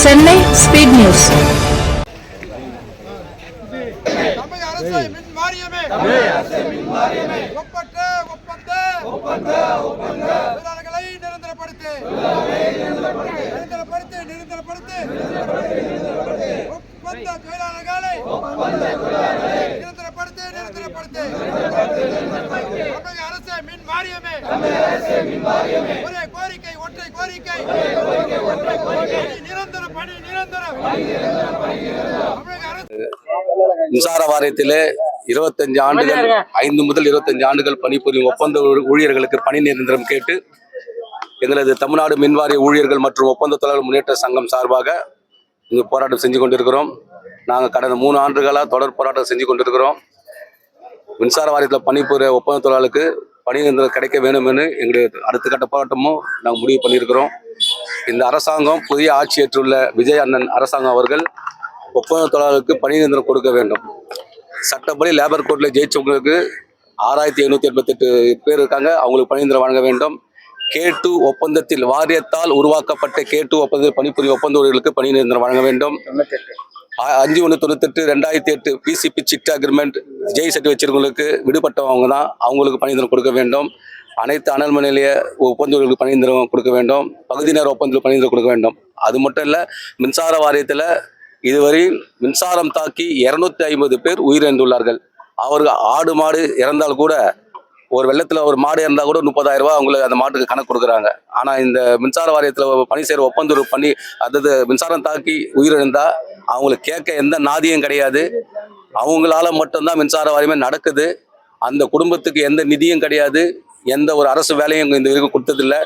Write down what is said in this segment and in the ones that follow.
Chennai speed news. மின்சார வாரியத்திலே 25 ஆண்டுகள் 5 முதல் 25 ஆண்டுகள் பணிபுரியும் ஒப்பந்த ஊழியர்களுக்கு பணி நிரந்தரம் கேட்டு எங்களது தமிழ்நாடு மின்வாரிய ஊழியர்கள் மற்றும் ஒப்பந்த தொழிலாளர் முன்னேற்ற சங்கம் சார்பாக இங்கு போராட்டம் செஞ்சு கொண்டிருக்கிறோம். நாங்கள் கடந்த 3 ஆண்டுகளாக தொடர் போராட்டம் செஞ்சு கொண்டிருக்கிறோம். மின்சார வாரியத்தில் பணிபுரிய ஒப்பந்த தொழிலாளருக்கு பணி நிரந்தரம் கிடைக்க வேண்டும் என்று எங்களுடைய அடுத்த கட்ட போராட்டமும் நாங்கள் முடிவு பண்ணியிருக்கிறோம். இந்த அரசாங்கம் புதிய ஆட்சியேற்றுள்ள விஜய் அண்ணன் அரசாங்கம் அவர்கள் ஒப்பந்த தொழிலாளருக்கு பணி நிரந்தரம் கொடுக்க வேண்டும். சட்டப்படி லேபர் கோர்ட்டில் ஜெயிச்சவங்களுக்கு 6788 பேர் இருக்காங்க, அவங்களுக்கு பணி நிரந்தரம் வழங்க வேண்டும். K2 ஒப்பந்தத்தில் வாரியத்தால் உருவாக்கப்பட்ட K2 ஒப்பந்தத்தில் பணிபுரியும் ஒப்பந்த ஊழியர்களுக்கு பணி நிரந்தரம் வழங்க வேண்டும். 5198 2008 PCP சிட் அக்ரிமெண்ட் ஜெய் சர்டிஃபிகேட் வச்சிருக்கவங்களுக்கு விடுபட்டவங்க தான், அவங்களுக்கு பணி நிரந்தரம் கொடுக்க வேண்டும். அனைத்து அனல் மின் நிலைய ஒப்பந்த ஊழியர்களுக்கு பணி நிரந்தரம் கொடுக்க வேண்டும். பகுதி நேர ஒப்பந்தத்தில் பணி நிரந்தரம் கொடுக்க வேண்டும். அது மட்டும் இல்லை, மின்சார வாரியத்தில் இதுவரை மின்சாரம் தாக்கி 250 பேர் உயிரிழந்துள்ளார்கள். அவர்கள் ஆடு மாடு இறந்தால் கூட, ஒரு வெள்ளத்தில் ஒரு மாடு இறந்தால் கூட 30,000 ரூபாய் அவங்களுக்கு அந்த மாட்டுக்கு கணக்கு கொடுக்குறாங்க. ஆனால் இந்த மின்சார வாரியத்தில் பணி செய்கிற ஒப்பந்த பண்ணி, அதாவது மின்சாரம் தாக்கி உயிரிழந்தால் அவங்களுக்கு கேட்க எந்த நாதியும் கிடையாது. அவங்களால மட்டும்தான் மின்சார வாரியமே நடக்குது. அந்த குடும்பத்துக்கு எந்த நிதியும் கிடையாது, எந்த ஒரு அரசு வேலையும் இந்த வரைக்கும் கொடுத்ததில்லை.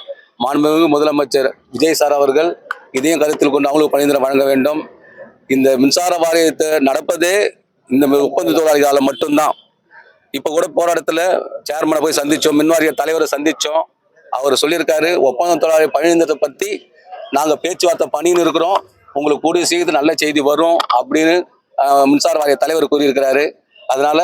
மாண்புமிகு முதலமைச்சர் விஜய் சார் அவர்கள் இதையும் கருத்தில் கொண்டு அவங்களுக்கு பணி நிரந்தரம் வழங்க வேண்டும். இந்த மின்சார வாரியத்தை நடப்பதே இந்த ஒப்பந்த தொழிலாளிகளால் மட்டும்தான். இப்போ கூட போராட்டத்தில் சேர்மனை போய் சந்தித்தோம், மின்வாரிய தலைவரை சந்தித்தோம். அவர் சொல்லியிருக்காரு, ஒப்பந்த தொழிலாளி பணி நிரந்தரத்தை பற்றி நாங்கள் பேச்சுவார்த்தை பண்ணின்னு இருக்கிறோம், உங்களுக்கு கூடிய சீக்கிரத்தில் நல்ல செய்தி வரும் அப்படின்னு மின்சார வாரிய தலைவர் கூறியிருக்கிறாரு. அதனால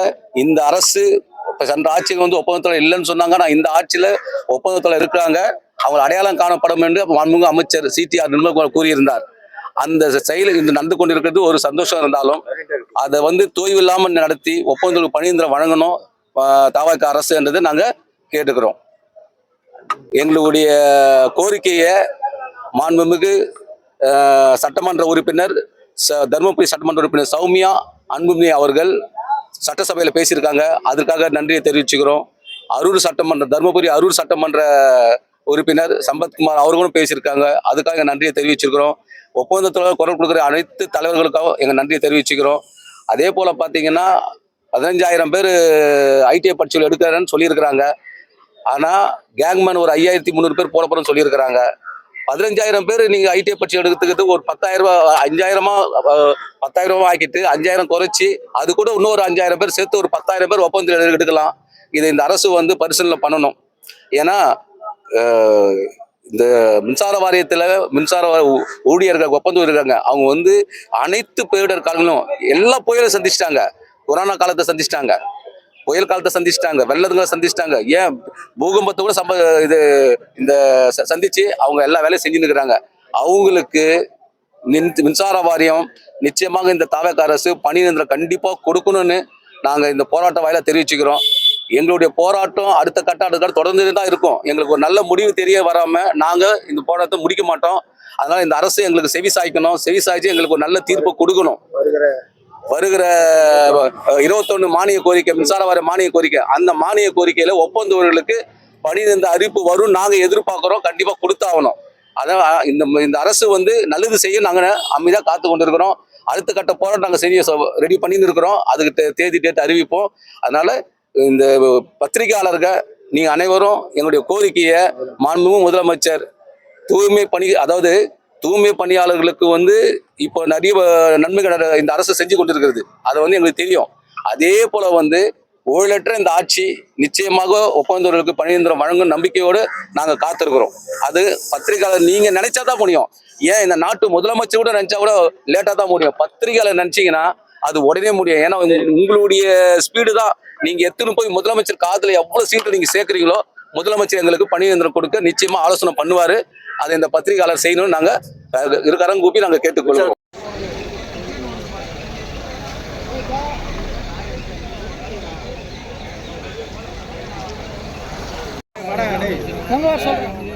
இந்த அரசு இப்போ சென்ற ஆட்சியில் ஒப்பந்த தொழில் இல்லைன்னு சொன்னாங்க. ஆனால் இந்த ஆட்சியில் ஒப்பந்த தொழில் இருக்கிறாங்க, அவங்க அடையாளம் காணப்படும் என்று மாண்புமிகு அமைச்சர் CTR நிர்மல்குமார் கூறியிருந்தார். அந்த செயல் இன்று நடந்து கொண்டிருக்கிறது ஒரு சந்தோஷம் இருந்தாலும், அதை தோய்வு இல்லாமல் நடத்தி ஒப்பந்தங்களுக்கு பணி நிரந்தரம் வழங்கணும் தவிக அரசு என்றதை நாங்கள் கேட்டுக்கிறோம். எங்களுடைய கோரிக்கையை மாண்புமிகு சட்டமன்ற உறுப்பினர் தருமபுரி சட்டமன்ற உறுப்பினர் சௌமியா அன்புமணி அவர்கள் சட்டசபையில் பேசியிருக்காங்க. அதற்காக நன்றியை தெரிவிச்சுக்கிறோம். தருமபுரி அரூர் சட்டமன்ற உறுப்பினர் சம்பத்குமார் அவர்களும் பேசியிருக்காங்க. அதுக்காக நன்றியை தெரிவிச்சிருக்கிறோம். ஒப்பந்த தொழிலாளர் குரல் கொடுக்குற அனைத்து தலைவர்களுக்காகவும் எங்கள் நன்றியை தெரிவிச்சுக்கிறோம். அதே போல் பார்த்தீங்கன்னா 15,000 பேர் ITI பரீட்சையில் எடுக்கிறேன்னு சொல்லியிருக்கிறாங்க. ஆனால் கேங்மேன் ஒரு 5,300 பேர் போட போகிறோன்னு சொல்லியிருக்கிறாங்க. 15,000 பேர் நீங்கள் ITI பரீட்சை எடுக்கிறதுக்கு ஒரு 10,000 ரூபா 10,000 ரூபா ஆக்கிட்டு 5,000 குறைச்சி அது கூட இன்னொரு 5,000 பேர் சேர்த்து ஒரு 10,000 பேர் ஒப்பந்தத்தில் எடுக்கலாம். இதை இந்த அரசு பரிசீலனை பண்ணணும். ஏன்னா இந்த மின்சார வாரியத்தில் மின்சார ஊழியர்கள் ஒப்பந்தம் இருக்காங்க, அவங்க அனைத்து பேரிடர் காலங்களும் எல்லா புயலை சந்திச்சிட்டாங்க. கொரோனா காலத்தை சந்திச்சிட்டாங்க, புயல் காலத்தை சந்திச்சிட்டாங்க, வெள்ளங்களை சந்திச்சிட்டாங்க, ஏன் பூகம்பத்தை கூட இந்த சந்திச்சு அவங்க எல்லா வேலையும் செஞ்சுன்னு இருக்கிறாங்க. அவங்களுக்கு மின்சார வாரியம் நிச்சயமாக இந்த தவிக அரசு பணி நிரந்தரம் கண்டிப்பாக கொடுக்கணும்னு நாங்கள் இந்த போராட்ட வாயில தெரிவிச்சுக்கிறோம். எங்களுடைய போராட்டம் அடுத்த கட்ட தொடர்ந்து தான் இருக்கும். எங்களுக்கு ஒரு நல்ல முடிவு தெரிய வராம நாங்கள் இந்த போராட்டத்தை முடிக்க மாட்டோம். அதனால இந்த அரசு எங்களுக்கு செவி சாய்க்கணும், செவி சாய்ச்சி எங்களுக்கு ஒரு நல்ல தீர்ப்பு கொடுக்கணும். வருகிற 21 மானிய கோரிக்கை, மின்சார வாரிய மானிய கோரிக்கை, அந்த மானிய கோரிக்கையில ஒப்பந்தவர்களுக்கு பணி நிரந்தர அறிவிப்பு வரும் நாங்கள் எதிர்பார்க்கிறோம். கண்டிப்பா கொடுத்தாகணும். அதான் இந்த அரசு நல்லது செய்ய நாங்கள் அமைதியாக காத்து கொண்டிருக்கிறோம். அடுத்த கட்ட போராட்டம் நாங்கள் செய்ய ரெடி பண்ணின்னு இருக்கிறோம். அதுக்கு தேதி டேட் அறிவிப்போம். அதனால இந்த பத்திரிகையாளர்கள் நீங்க அனைவரும் எங்களுடைய கோரிக்கையை மாண்புமிகு முதலமைச்சர் தூய்மை பணியாளர்களுக்கு இப்போ நிறைய நன்மைகள் இந்த அரசு செஞ்சு கொண்டிருக்கிறது. அதை எங்களுக்கு தெரியும். அதே போல ஊழலற்ற இந்த ஆட்சி நிச்சயமாக ஒப்பந்தங்களுக்கு பணி நிரந்தரம் வழங்கும் நம்பிக்கையோடு நாங்கள் காத்திருக்கிறோம். அது பத்திரிகையாளர் நீங்க நினைச்சாதான் முடியும். ஏன் இந்த நாட்டு முதலமைச்சர் கூட நினைச்சா கூட லேட்டா தான் முடியும். பத்திரிகையாளர் நினைச்சீங்கன்னா அது உடனே முடியும். ஏன்னா உங்களுடைய ஸ்பீடு தான். நீங்க எத்தனை போய் முதலமைச்சர் காதுல எவ்வளவு சீட்டு நீங்க சேர்க்குறீங்களோ முதலமைச்சர் எங்களுக்கு பணி நிரந்தரம் கொடுக்க நிச்சயமா ஆலோசனை பண்ணுவாரு. அதை இந்த பத்திரிகையாளர் செய்யணும்னு நாங்க இருக்காரங்க கூப்பி நாங்கள் கேட்டுக்கொள்வோம். சொல்றேன்